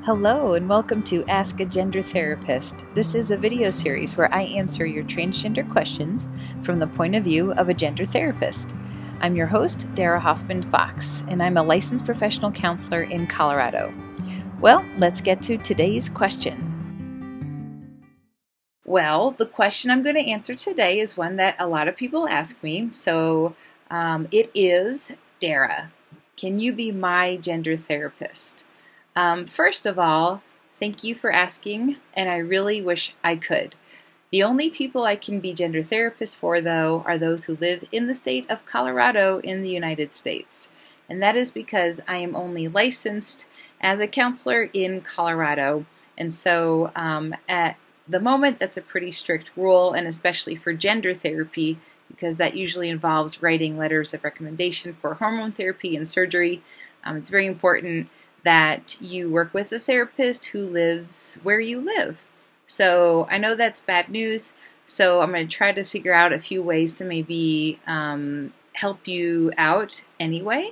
Hello and welcome to Ask a Gender Therapist. This is a video series where I answer your transgender questions from the point of view of a gender therapist. I'm your host, Dara Hoffman Fox, and I'm a licensed professional counselor in Colorado. Well, let's get to today's question. Well, the question I'm going to answer today is one that a lot of people ask me. So it is, Dara, can you be my gender therapist? First of all, thank you for asking, and I really wish I could. The only people I can be gender therapist for, though, are those who live in the state of Colorado in the United States. And that is because I am only licensed as a counselor in Colorado. And so at the moment, that's a pretty strict rule, and especially for gender therapy, because that usually involves writing letters of recommendation for hormone therapy and surgery. It's very important that you work with a therapist who lives where you live. So I know that's bad news, so I'm going to try to figure out a few ways to maybe help you out anyway.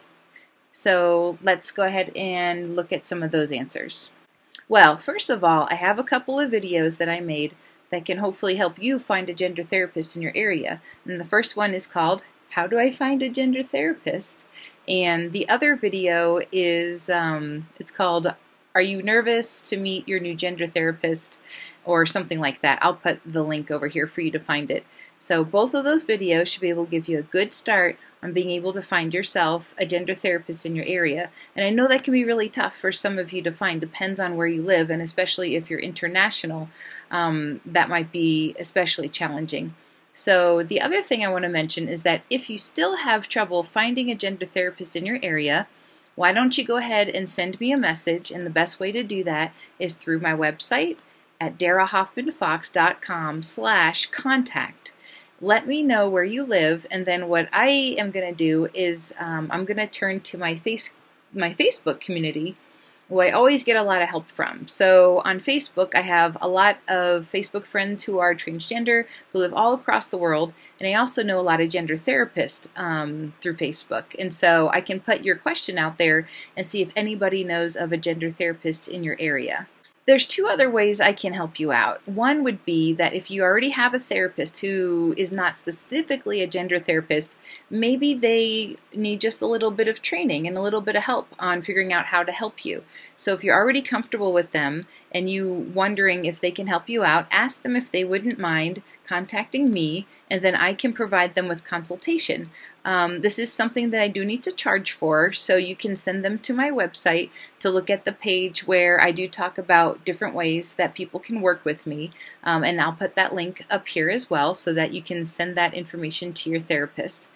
So let's go ahead and look at some of those answers. Well, first of all, I have a couple of videos that I made that can hopefully help you find a gender therapist in your area. And the first one is called, How Do I Find a Gender Therapist? And the other video is, it's called, Are You Nervous to Meet Your New Gender Therapist? Or something like that. I'll put the link over here for you to find it. So both of those videos should be able to give you a good start on being able to find yourself a gender therapist in your area. And I know that can be really tough for some of you to find, depends on where you live, and especially if you're international, that might be especially challenging. So the other thing I want to mention is that if you still have trouble finding a gender therapist in your area, why don't you go ahead and send me a message, and the best way to do that is through my website at darahoffmanfox.com/contact. Let me know where you live, and then what I am going to do is I'm going to turn to my Facebook community, who I always get a lot of help from. So on Facebook, I have a lot of Facebook friends who are transgender, who live all across the world, and I also know a lot of gender therapists through Facebook. And so I can put your question out there and see if anybody knows of a gender therapist in your area. There's two other ways I can help you out. One would be that if you already have a therapist who is not specifically a gender therapist, maybe they need just a little bit of training and a little bit of help on figuring out how to help you. So if you're already comfortable with them and you wondering if they can help you out, ask them if they wouldn't mind contacting me, and then I can provide them with consultation. This is something that I do need to charge for, so you can send them to my website to look at the page where I do talk about different ways that people can work with me, and I'll put that link up here as well so that you can send that information to your therapist.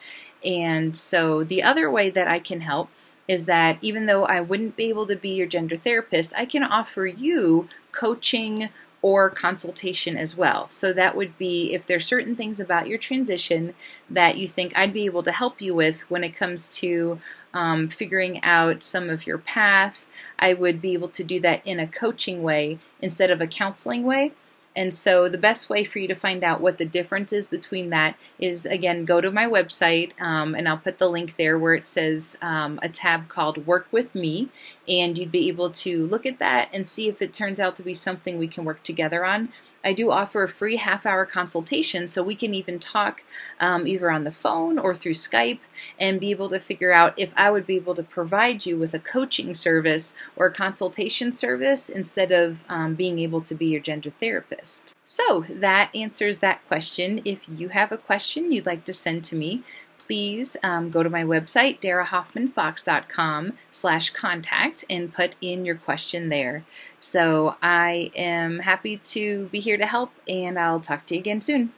And so the other way that I can help is that even though I wouldn't be able to be your gender therapist, I can offer you coaching or consultation as well. So that would be if there's certain things about your transition that you think I'd be able to help you with when it comes to figuring out some of your path, I would be able to do that in a coaching way instead of a counseling way. And so the best way for you to find out what the difference is between that is, again, go to my website, and I'll put the link there where it says a tab called Work With Me, and you'd be able to look at that and see if it turns out to be something we can work together on. I do offer a free half-hour consultation, so we can even talk either on the phone or through Skype and be able to figure out if I would be able to provide you with a coaching service or a consultation service instead of being able to be your gender therapist. So that answers that question. If you have a question you'd like to send to me, please go to my website, darahoffmanfox.com/contact, and put in your question there. So I am happy to be here to help, and I'll talk to you again soon.